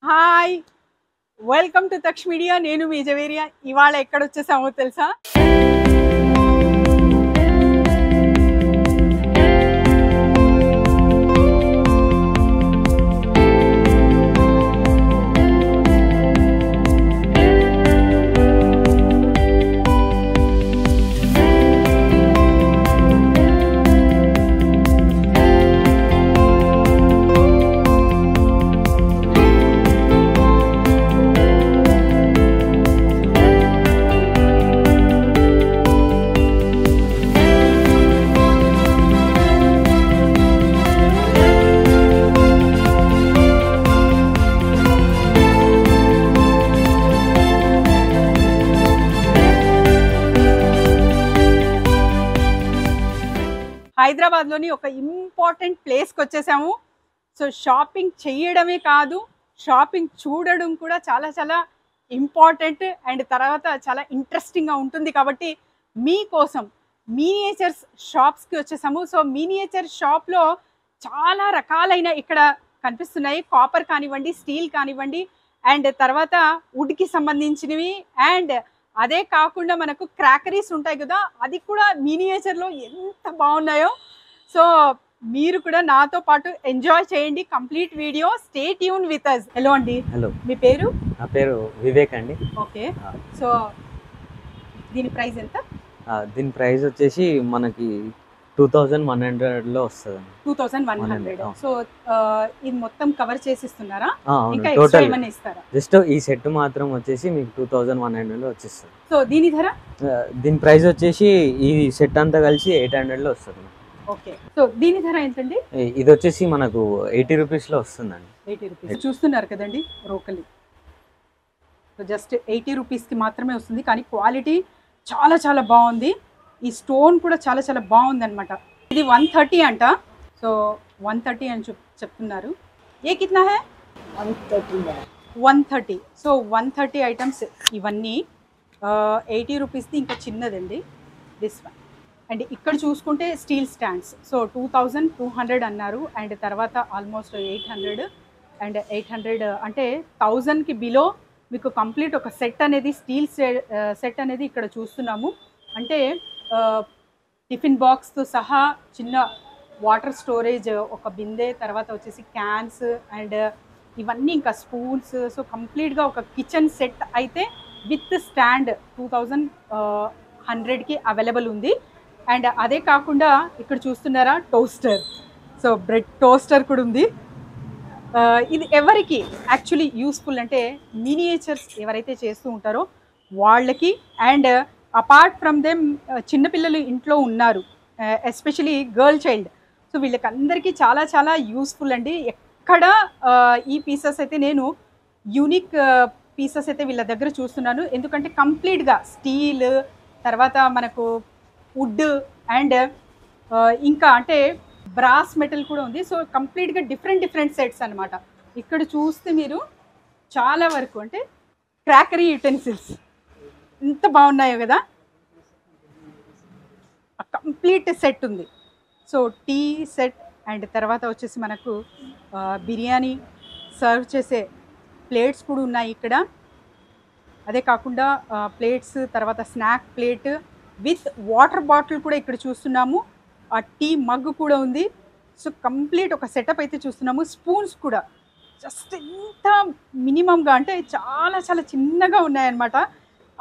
Hi, welcome to Taksh media. నేను మీ జవేరియా. ఇవాళ ఎక్కడ వచ్చేసామో తెలుసా? హైదరాబాద్లోని ఒక ఇంపార్టెంట్ ప్లేస్కి వచ్చేసాము. సో షాపింగ్ చేయడమే కాదు, షాపింగ్ చూడడం కూడా చాలా చాలా ఇంపార్టెంట్ అండ్ తర్వాత చాలా ఇంట్రెస్టింగ్గా ఉంటుంది. కాబట్టి మీకోసం మినియేచర్స్ షాప్స్కి వచ్చేసాము. సో మినియేచర్ షాప్లో చాలా రకాలైన ఇక్కడ కనిపిస్తున్నాయి. కాపర్ కానివ్వండి, స్టీల్ కానివ్వండి, అండ్ తర్వాత వుడ్కి సంబంధించినవి, అండ్ అదే కాకుండా మనకు క్రాకరీస్ ఉంటాయి కదా, అది కూడా మినియేచర్లో ఎంత బాగున్నాయో. సో మీరు కూడా నాతో పాటు ఎంజాయ్ చేయండి complete video. Stay tune with us. Hello అండి. హలో, మీ పేరు? నా పేరు వివేక్ అండి. ఓకే. సో దీని ప్రైస్ ఎంత? దీని ప్రైస్ వచ్చేసి మనకి 2100లో వస్తుంది. 2100. సో ఇది మొత్తం కవర్ చేసి ఇస్తున్నారా? ఇంకా టోటల్ ఎక్స్ట్రా ఏమైనా ఇస్తారా? జస్ట్ ఈ సెట్ మాత్రం వచ్చేసి మీకు 2100లో వచ్చేస్తుంది. సో దీని ధర? దీని ప్రైస్ వచ్చేసి ఈ సెట్ అంతా కలిసి 800లో వస్తుంది. ఓకే. సో దీని ధర ఎంతండి? ఇది వచ్చేసి మనకు 80 రూపీస్లో వస్తుందండి. 80 రూపీస్. చూస్తున్నారు కదండి రోకలి. సో జస్ట్ 80 రూపీస్కి మాత్రమే వస్తుంది, కానీ క్వాలిటీ చాలా చాలా బాగుంది. ఈ స్టోన్ కూడా చాలా చాలా బాగుంది అనమాట. ఇది 130 అంట. సో 130 అని చెప్తున్నారు. ఏ కిतना है? 130. సో 130 ఐటమ్స్ ఇవన్నీ 80 రూపీస్ది. ఇంకా చిన్నదండి దిస్ వన్. అండ్ ఇక్కడ చూసుకుంటే స్టీల్ స్టాండ్స్. సో 2200 అన్నారు, అండ్ తర్వాత ఆల్మోస్ట్ 800 అండ్ 800 అంటే 1000కి బిలో మీకు కంప్లీట్ ఒక సెట్ అనేది, స్టీల్ సెట్ అనేది ఇక్కడ చూస్తున్నాము. అంటే టిఫిన్ బాక్స్తో సహా చిన్న వాటర్ స్టోరేజ్, ఒక బిందె, తర్వాత వచ్చేసి క్యాన్స్ అండ్ ఇవన్నీ, ఇంకా స్పూన్స్. సో కంప్లీట్గా ఒక కిచెన్ సెట్ అయితే విత్ స్టాండ్ 2100కి అవైలబుల్ ఉంది. అండ్ అదే కాకుండా ఇక్కడ చూస్తున్నారా టోస్టర్. సో బ్రెడ్ టోస్టర్ కూడా ఉంది. ఇది ఎవరికి యాక్చువల్లీ యూస్ఫుల్ అంటే మినియేచర్స్ ఎవరైతే చేస్తూ ఉంటారో వాళ్ళకి, అండ్ అపార్ట్ ఫ్రమ్ దెమ్ చిన్నపిల్లలు ఇంట్లో ఉన్నారు, ఎస్పెషలీ గర్ల్ చైల్డ్. సో వీళ్ళకి అందరికీ చాలా చాలా యూస్ఫుల్ అండి. ఎక్కడ ఈ పీసెస్ అయితే నేను యూనిక్ పీసెస్ అయితే వీళ్ళ దగ్గర చూస్తున్నాను. ఎందుకంటే కంప్లీట్గా స్టీల్, తర్వాత మనకు వుడ్ అండ్ ఇంకా అంటే బ్రాస్ మెటల్ కూడా ఉంది. సో కంప్లీట్గా డిఫరెంట్ సెట్స్ అనమాట. ఇక్కడ చూస్తే మీరు చాలా వరకు అంటే క్రాకరీ యుటెన్సిల్స్ ఎంత బాగున్నాయో కదా, కంప్లీట్ సెట్ ఉంది. సో టీ సెట్, అండ్ తర్వాత వచ్చేసి మనకు బిర్యానీ సర్వ్ చేసే ప్లేట్స్ కూడా ఉన్నాయి ఇక్కడ. అదే కాకుండా ప్లేట్స్, తర్వాత snack plate with water bottle కూడా ఇక్కడ చూస్తున్నాము. ఆ టీ మగ్ కూడా ఉంది. సో కంప్లీట్ ఒక సెటప్ అయితే చూస్తున్నాము. స్పూన్స్ కూడా జస్ట్ ఇంత మినిమంగా అంటే చాలా చాలా చిన్నగా ఉన్నాయన్నమాట.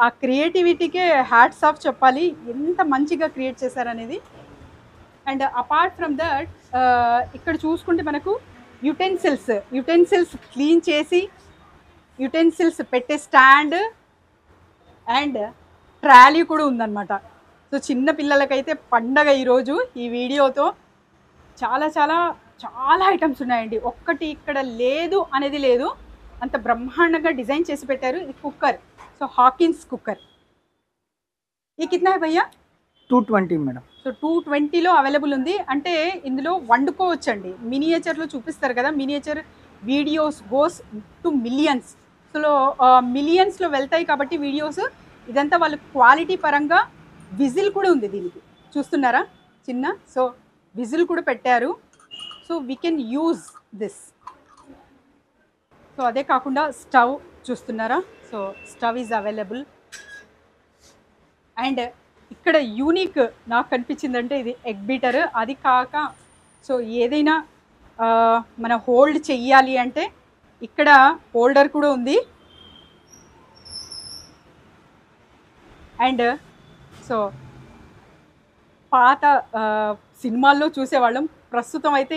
ఆ క్రియేటివిటీకే హ్యాట్స్ ఆఫ్ చెప్పాలి, ఎంత మంచిగా క్రియేట్ చేశారనేది. అండ్ అపార్ట్ ఫ్రమ్ దట్ ఇక్కడ చూసుకుంటే మనకు యుటెన్సిల్స్ క్లీన్ చేసి యుటెన్సిల్స్ పెట్టే స్టాండ్ అండ్ ట్రాలీ కూడా ఉందన్నమాట. సో చిన్న పిల్లలకైతే పండగ ఈరోజు ఈ వీడియోతో. చాలా చాలా చాలా ఐటమ్స్ ఉన్నాయండి. ఒక్కటి ఇక్కడ లేదు అనేది లేదు, అంత బ్రహ్మాండంగా డిజైన్ చేసి పెట్టారు. ఇది కుక్కర్. So Hawkins cooker. ఈ కిतना है भैया? 220 మేడం. సో 220లో అవైలబుల్ ఉంది. అంటే ఇందులో వండుకోవచ్చండి. మినియేచర్లో చూపిస్తారు కదా, miniature videos goes to millions. So మిలియన్స్లో వెళ్తాయి కాబట్టి వీడియోస్. ఇదంతా వాళ్ళు క్వాలిటీ పరంగా విజిల్ కూడా ఉంది దీనికి, చూస్తున్నారా చిన్న. సో విజిల్ కూడా పెట్టారు. So we can use this. So అదే కాకుండా స్టవ్ చూస్తున్నారా, so stove is available. And ఇక్కడ యూనిక్ నాకు కనిపించిందంటే ఇది ఎగ్ బీటర్. అది కాక సో ఏదైనా మన హోల్డ్ చెయ్యాలి అంటే ఇక్కడ హోల్డర్ కూడా ఉంది. అండ్ సో పాత సినిమాల్లో చూసేవాళ్ళం, ప్రస్తుతం అయితే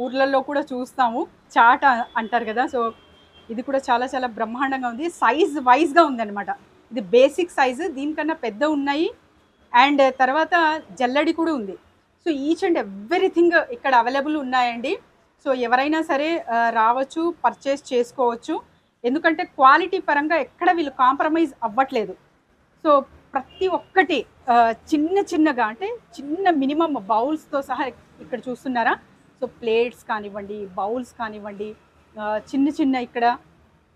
ఊర్లలో కూడా చూస్తాము, చాట అంటారు కదా. సో ఇది కూడా చాలా చాలా బ్రహ్మాండంగా ఉంది. సైజ్ వైజ్గా ఉందన్నమాట. ఇది బేసిక్ సైజు, దీనికన్నా పెద్ద ఉన్నాయి. అండ్ తర్వాత జల్లడి కూడా ఉంది. సో ఈచ్ అండ్ ఎవ్రీథింగ్ ఇక్కడ అవైలబుల్ ఉన్నాయండి. సో ఎవరైనా సరే రావచ్చు, పర్చేస్ చేసుకోవచ్చు. ఎందుకంటే క్వాలిటీ పరంగా ఎక్కడ వీళ్ళు కాంప్రమైజ్ అవ్వట్లేదు. సో ప్రతి ఒక్కటి చిన్న చిన్నగా, అంటే చిన్న మినిమం బౌల్స్తో సహా ఇక్కడ చూస్తున్నారా. సో ప్లేట్స్ కానివ్వండి, బౌల్స్ కానివ్వండి, చిన్న చిన్న ఇక్కడ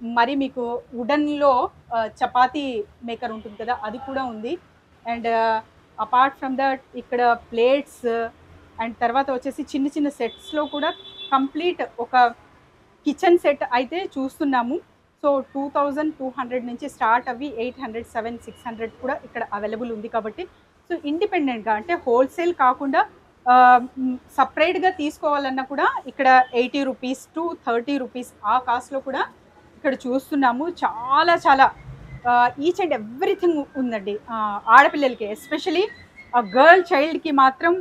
మరి మీకు వుడన్లో చపాతీ మేకర్ ఉంటుంది కదా, అది కూడా ఉంది. అండ్ అపార్ట్ ఫ్రమ్ దట్ ఇక్కడ ప్లేట్స్ అండ్ తర్వాత వచ్చేసి చిన్న చిన్న సెట్స్లో కూడా కంప్లీట్ ఒక కిచెన్ సెట్ అయితే చూస్తున్నాము. సో 2200 నుంచి స్టార్ట్ అవి 800, 700, 600 కూడా ఇక్కడ అవైలబుల్ ఉంది. కాబట్టి సో ఇండిపెండెంట్గా, అంటే హోల్సేల్ కాకుండా సపరేట్గా తీసుకోవాలన్నా కూడా ఇక్కడ 80 రూపీస్ టు 30 రూపీస్ ఆ కాస్ట్లో కూడా ఇక్కడ చూస్తున్నాము. చాలా చాలా ఈచ్ అండ్ ఎవ్రీథింగ్ ఉందండి. ఆడపిల్లలకి ఎస్పెషలీ ఆ గర్ల్ చైల్డ్కి మాత్రం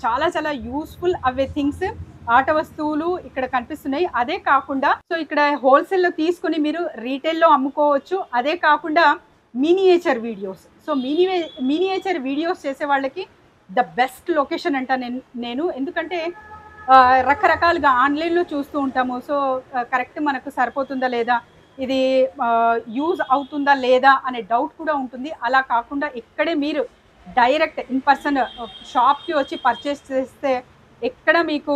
చాలా చాలా యూస్ఫుల్ అవే థింగ్స్, ఆట వస్తువులు ఇక్కడ కనిపిస్తున్నాయి. అదే కాకుండా సో ఇక్కడ హోల్సేల్లో తీసుకుని మీరు రీటైల్లో అమ్ముకోవచ్చు. అదే కాకుండా miniature videos, so miniature videos చేసే వాళ్ళకి ద బెస్ట్ లొకేషన్ అంట నేను. ఎందుకంటే రకరకాలుగా ఆన్లైన్లో చూస్తూ ఉంటాము. సో కరెక్ట్ మనకు సరిపోతుందా లేదా, ఇది యూజ్ అవుతుందా లేదా అనే డౌట్ కూడా ఉంటుంది. అలా కాకుండా ఇక్కడే మీరు డైరెక్ట్ ఇన్ పర్సన్ షాప్కి వచ్చి పర్చేస్ చేస్తే ఎక్కడ మీకు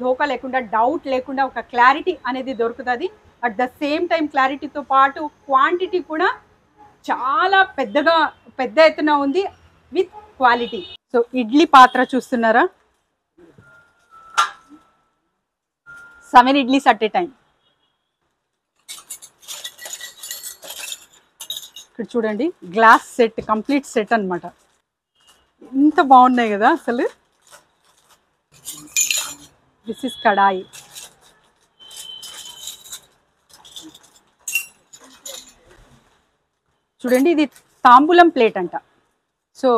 ధోకా లేకుండా, డౌట్ లేకుండా ఒక క్లారిటీ అనేది దొరుకుతుంది. అట్ ద సేమ్ టైం క్లారిటీతో పాటు క్వాంటిటీ కూడా చాలా పెద్ద ఎత్తున ఉంది విత్ క్వాలిటీ. సో ఇడ్లీ పాత్ర చూస్తున్నారా, 7 ఇడ్లీస్ అట్ ఏ టైం. ఇక్కడ చూడండి, గ్లాస్ సెట్, కంప్లీట్ సెట్ అన్నమాట. ఎంత బాగున్నాయి కదా అసలు. దిస్ ఇస్ కడాయి. చూడండి, ఇది తాంబూలం ప్లేట్ అంట. సో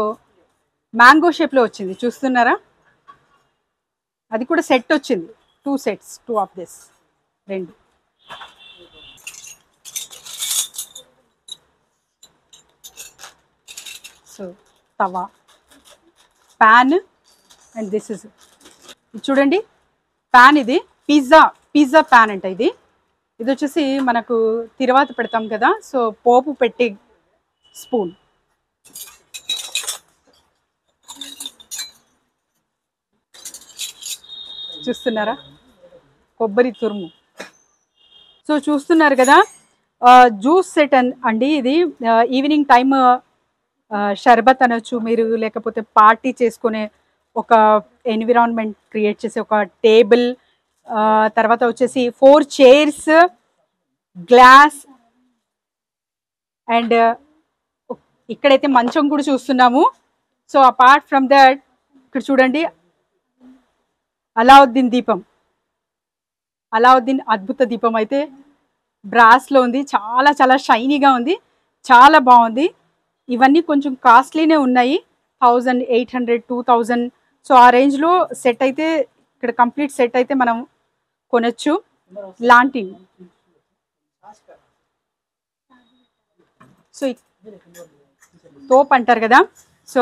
మ్యాంగో షేప్లో వచ్చింది చూస్తున్నారా. అది కూడా సెట్ వచ్చింది, 2 sets, 2 of this, 2. So tawa, pan, and this is చూడండి ప్యాన్. ఇది పిజ్జా ప్యాన్ అంట. ఇది వచ్చేసి మనకు తిరువాత పెడతాం కదా, సో పోపు పెట్టి స్పూన్. చూస్తున్నారా, కొబ్బరి తురుము. సో చూస్తున్నారు కదా, జ్యూస్ సెట్ అండి ఇది. ఈవినింగ్ టైమ్ షర్బత్ అనొచ్చు మీరు, లేకపోతే పార్టీ చేసుకునే ఒక ఎన్విరాన్మెంట్ క్రియేట్ చేసే ఒక టేబుల్, తర్వాత వచ్చేసి 4 chairs, గ్లాస్, అండ్ ఇక్కడైతే మంచం కూడా చూస్తున్నాము. సో అపార్ట్ ఫ్రమ్ దట్ ఇక్కడ చూడండి, అలావుద్దీన్ అద్భుత దీపం అయితే బ్రాస్లో ఉంది. చాలా చాలా షైనీగా ఉంది, చాలా బాగుంది. ఇవన్నీ కొంచెం కాస్ట్లీనే ఉన్నాయి, 1800, 2000. సో ఆ రేంజ్లో సెట్ అయితే ఇక్కడ కంప్లీట్ సెట్ అయితే మనం కొనొచ్చు. లాంటి సో తోప్ అంటారు కదా, సో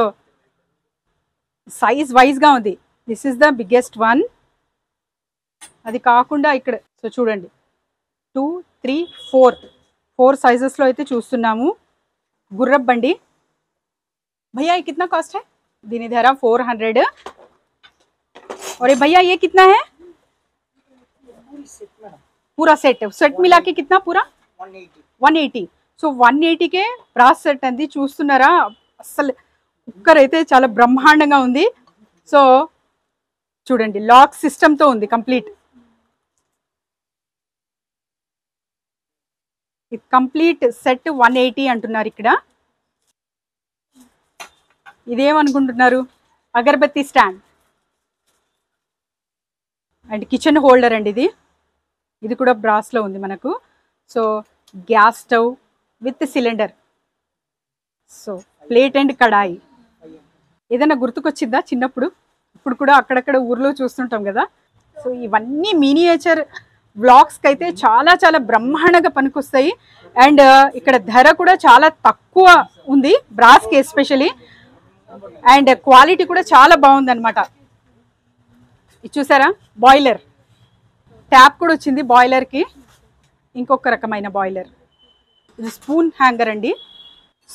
సైజ్ వైజ్గా ఉంది. This is the biggest one. అది కాకుండా ఇక్కడ సో చూడండి 2, 3, 4 సైజెస్లో అయితే చూస్తున్నాము. గుర్రప్ బండి. भैया ये कितना कॉस्ट है? దీని ధర 400. और भैया ये कितना है? पूरा सेट मिला के कितना पूरा? 180. సో 180 के బ్రాస్ సెట్ అంది. చూస్తున్నారా, అసలు కుక్కర్ అయితే చాలా బ్రహ్మాండంగా ఉంది. సో చూడండి, లాక్ సిస్టమ్తో ఉంది కంప్లీట్. ఇది కంప్లీట్ సెట్ 180 అంటున్నారు ఇక్కడ. ఇదేమనుకుంటున్నారు? Agarbatti stand and kitchen holder అండి ఇది. ఇది కూడా బ్రాస్లో ఉంది మనకు. So gas stove with cylinder. So plate and kadai. ఏదైనా గుర్తుకొచ్చిందా చిన్నప్పుడు? ఇప్పుడు కూడా అక్కడక్కడ ఊర్లో చూస్తుంటాం కదా. సో ఇవన్నీ మినియేచర్ వ్లాగ్స్కి అయితే చాలా చాలా బ్రహ్మాండంగా పనికొస్తాయి. అండ్ ఇక్కడ ధర కూడా చాలా తక్కువ ఉంది బ్రాస్కి ఎస్పెషలీ. అండ్ క్వాలిటీ కూడా చాలా బాగుంది అనమాట. ఇది చూసారా, బాయిలర్ ట్యాప్ కూడా వచ్చింది బాయిలర్కి. ఇంకొక రకమైన బాయిలర్. ఇది స్పూన్ హ్యాంగర్ అండి.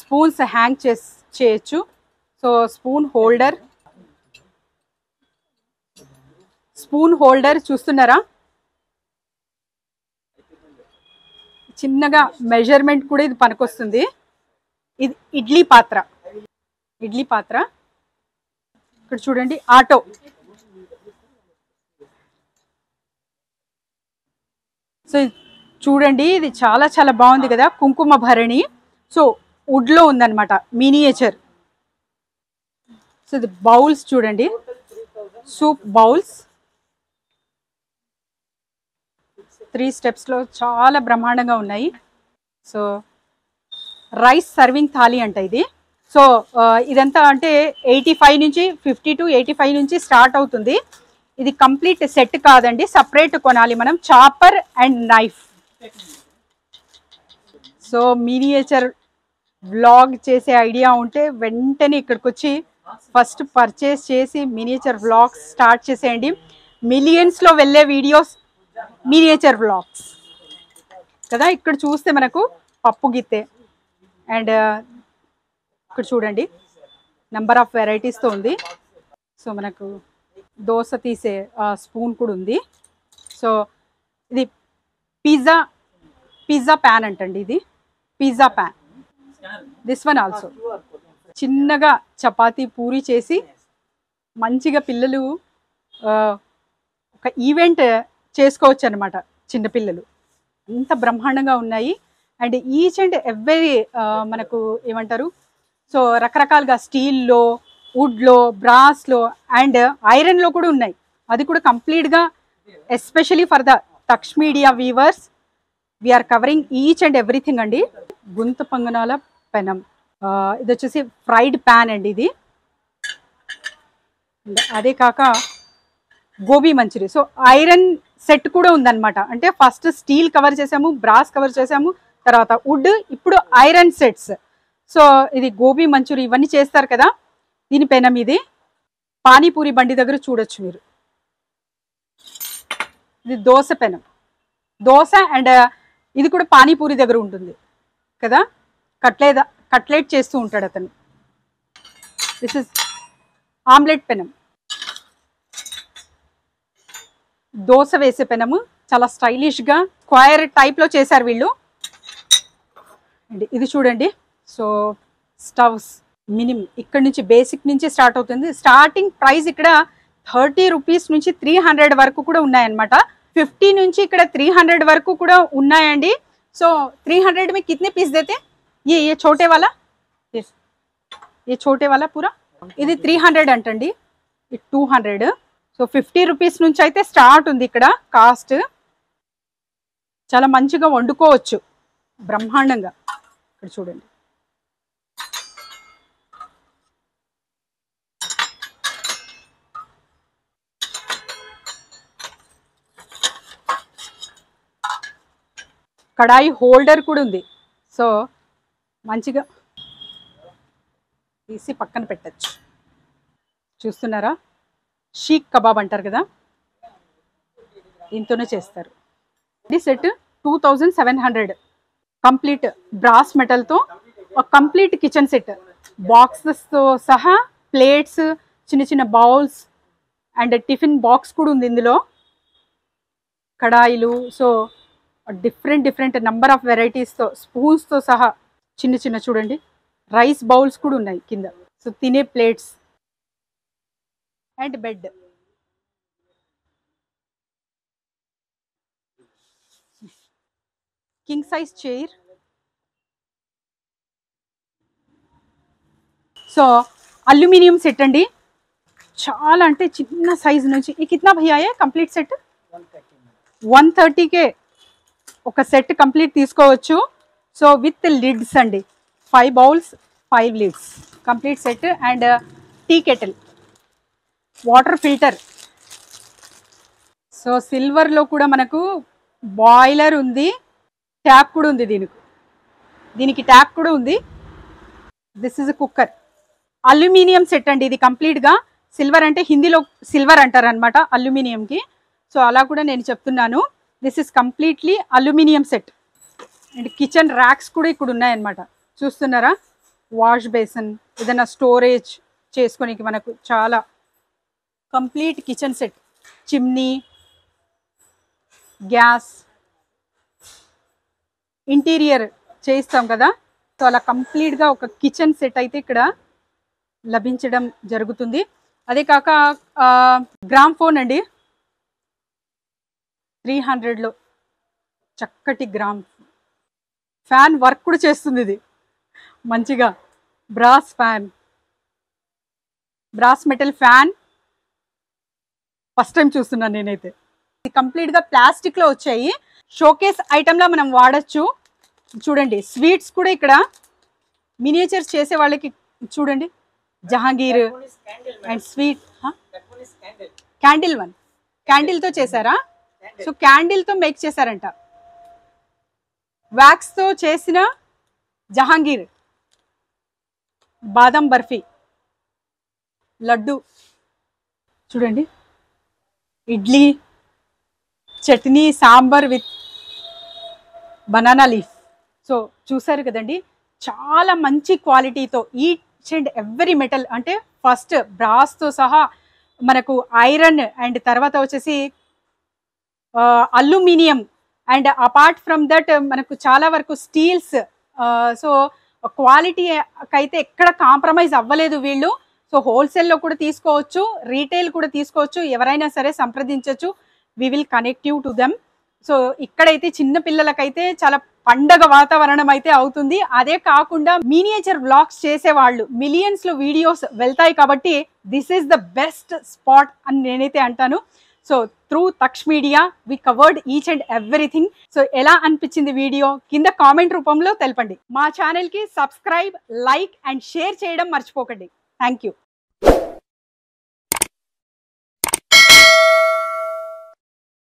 స్పూన్స్ హ్యాంగ్ చేయొచ్చు. సో స్పూన్ హోల్డర్ చూస్తున్నారా? చిన్నగా మెజర్మెంట్ కూడా ఇది పనికొస్తుంది. ఇది ఇడ్లీ పాత్ర. ఇక్కడ చూడండి, ఆటో. సో చూడండి, ఇది చాలా చాలా బాగుంది కదా, కుంకుమ భరణి. సో వుడ్లో ఉందన్నమాట, మినియేచర్. సో ఇది బౌల్స్ చూడండి, సూప్ బౌల్స్. 3 స్టెప్స్లో చాలా బ్రహ్మాండంగా ఉన్నాయి. సో రైస్ సర్వింగ్ థాలీ అంట ఇది. సో ఇదంతా అంటే 85 నుంచి 50 to 85 నుంచి స్టార్ట్ అవుతుంది. ఇది కంప్లీట్ సెట్ కాదండి, సపరేట్ కొనాలి మనం. Chopper and knife. So miniature vlog చేసే ఐడియా ఉంటే వెంటనే ఇక్కడికి వచ్చి ఫస్ట్ పర్చేస్ చేసి మినియేచర్ వ్లాగ్స్ స్టార్ట్ చేసేయండి. మిలియన్స్లో వెళ్ళే వీడియోస్ మినియేచర్ వ్లాగ్స్ కదా. ఇక్కడ చూస్తే మనకు పప్పు గిత్తె అండ్ ఇక్కడ చూడండి నెంబర్ ఆఫ్ వెరైటీస్తో ఉంది. సో మనకు దోశ తీసే స్పూన్ కూడా ఉంది. సో ఇది పిజ్జా ప్యాన్ అంటండి. ఇది pizza pan. This one also చిన్నగా చపాతీ పూరి చేసి మంచిగా పిల్లలు ఒక ఈవెంట్ చేసుకోవచ్చు అనమాట, చిన్నపిల్లలు. అంత బ్రహ్మాండంగా ఉన్నాయి. అండ్ ఈచ్ అండ్ ఎవ్రీ మనకు ఏమంటారు, సో రకరకాలుగా స్టీల్లో, వుడ్లో, బ్రాస్లో అండ్ ఐరన్లో కూడా ఉన్నాయి. అది కూడా కంప్లీట్గా especially for the Taksh media weavers we are covering each and everything అండి. గుంత పొంగనాల పెనం. ఇది వచ్చేసి ఫ్రైడ్ ప్యాన్ అండి ఇది. అదే కాక gobi manchurian. So iron set కూడా ఉందన్నమాట. అంటే ఫస్ట్ స్టీల్ కవర్ చేసాము, బ్రాస్ కవర్ చేసాము, తర్వాత వుడ్, ఇప్పుడు ఐరన్ సెట్స్. సో ఇది గోబీ మంచూరి ఇవన్నీ చేస్తారు కదా, దీని పెనం ఇది. పానీపూరి బండి దగ్గర చూడొచ్చు మీరు. ఇది దోశ పెనం. దోశ అండ్ ఇది కూడా పానీపూరి దగ్గర ఉంటుంది కదా, కట్లెట్ చేస్తూ ఉంటాడు అతను. దిస్ ఇస్ ఆమ్లెట్ పెనం. దోశ వేసే పెనము చాలా స్టైలిష్గా స్క్వైర్ టైప్లో చేశారు వీళ్ళు. అండ్ ఇది చూడండి. సో స్టవ్స్ మినిమం ఇక్కడ నుంచి బేసిక్ నుంచి స్టార్ట్ అవుతుంది. స్టార్టింగ్ ప్రైస్ ఇక్కడ 30 రూపీస్ నుంచి 300 వరకు కూడా ఉన్నాయన్నమాట. 50 నుంచి ఇక్కడ 300 వరకు కూడా ఉన్నాయండి. సో 300 में कितने पीस देते? ये छोटे वाला, ये छोटे वाला पूरा ఇది 300 అంటండి. ఇది 200. సో 50 రూపీస్ నుంచి అయితే స్టార్ట్ ఉంది ఇక్కడ కాస్ట్. చాలా మంచిగా వండుకోవచ్చు బ్రహ్మాండంగా. ఇక్కడ చూడండి. కడాయి హోల్డర్ కూడా ఉంది. సో మంచిగా తీసి పక్కన పెట్టచ్చు. చూస్తున్నారా, షీక్ కబాబ్ అంటారు కదా, దీంతోనే చేస్తారు. ఇది సెట్ 2700 కంప్లీట్ బ్రాస్ మెటల్తో ఒక కంప్లీట్ కిచెన్ సెట్, బాక్సెస్తో సహా, ప్లేట్స్, చిన్న చిన్న బౌల్స్ అండ్ టిఫిన్ బాక్స్ కూడా ఉంది ఇందులో, కడాయిలు. సో డిఫరెంట్ నెంబర్ ఆఫ్ వెరైటీస్తో, స్పూన్స్తో సహా చిన్న చిన్న చూడండి, రైస్ బౌల్స్ కూడా ఉన్నాయి కింద. సో తినే plates and bed. King size chair so aluminium set అండి, చాలా అంటే చిన్న సైజ్ నుంచి. ఈ కిतना భయ్యా है కంప్లీట్ సెట్? 130కే ఒక సెట్ కంప్లీట్ తీసుకోవచ్చు. సో విత్ లిడ్స్ అండి, 5 bowls 5 lids complete set. And tea kettle, water filter. So సిల్వర్లో కూడా మనకు బాయిలర్ ఉంది, ట్యాప్ కూడా ఉంది, దీనికి ట్యాప్ కూడా ఉంది. This is cooker. Aluminium set అండి ఇది కంప్లీట్గా. సిల్వర్ అంటే హిందీలో సిల్వర్ అంటారు అనమాట అల్యూమినియంకి. సో అలా కూడా నేను చెప్తున్నాను. This is completely aluminium set. And kitchen racks కూడా ఇక్కడ ఉన్నాయన్నమాట, చూస్తున్నారా? వాష్ బేసిన్, ఏదైనా స్టోరేజ్ చేసుకోనికి మనకు చాలా complete kitchen set. Chimney, gas, interior చేయిస్తాం కదా, సో అలా కంప్లీట్గా ఒక కిచెన్ సెట్ అయితే ఇక్కడ లభించడం జరుగుతుంది. అదే కాక గ్రామ్ ఫోన్ అండి, 300లో చక్కటి గ్రామ్ ఫ్యాన్ వర్క్ కూడా చేస్తుంది ఇది మంచిగా. Brass fan, brass metal fan first time చూస్తున్నాను నేనైతే. ఇది కంప్లీట్గా ప్లాస్టిక్లో వచ్చాయి, షోకేస్ ఐటెంలా మనం వాడచ్చు. చూడండి స్వీట్స్ కూడా ఇక్కడ మినియేచర్స్ చేసే వాళ్ళకి చూడండి, Jahangir and sweet. Candle one, క్యాండిల్తో చేశారా? సో క్యాండిల్తో మేక్ చేశారంట. వ్యాక్స్తో చేసిన జహాంగీర్, బాదం బర్ఫీ, లడ్డు చూడండి, idli, chutney, sambar with banana leaf. So చూసారు కదండి, చాలా మంచి క్వాలిటీతో ఈచ్ అండ్ ఎవ్రీ మెటల్, అంటే ఫస్ట్ బ్రాస్తో సహా మనకు ఐరన్, అండ్ తర్వాత వచ్చేసి aluminium, and apart from that మనకు చాలా వరకు స్టీల్స్. సో క్వాలిటీ అయితే ఎక్కడ కాంప్రమైజ్ అవ్వలేదు వీళ్ళు. సో హోల్సేల్లో కూడా తీసుకోవచ్చు, రీటైల్ కూడా తీసుకోవచ్చు, ఎవరైనా సరే సంప్రదించవచ్చు. We will connect you to them. So ఇక్కడైతే చిన్న పిల్లలకైతే చాలా పండగ వాతావరణం అయితే అవుతుంది. అదే కాకుండా మినియేచర్ వ్లాగ్స్ చేసేవాళ్ళు మిలియన్స్లో వీడియోస్ వెళ్తాయి కాబట్టి this is the best spot అని నేనైతే అంటాను. So through Taksh media we covered each and everything. So ఎలా అనిపించింది వీడియో కింద కామెంట్ రూపంలో తెలపండి. మా ఛానల్కి సబ్స్క్రైబ్, లైక్ అండ్ షేర్ చేయడం మర్చిపోకండి. Thank you.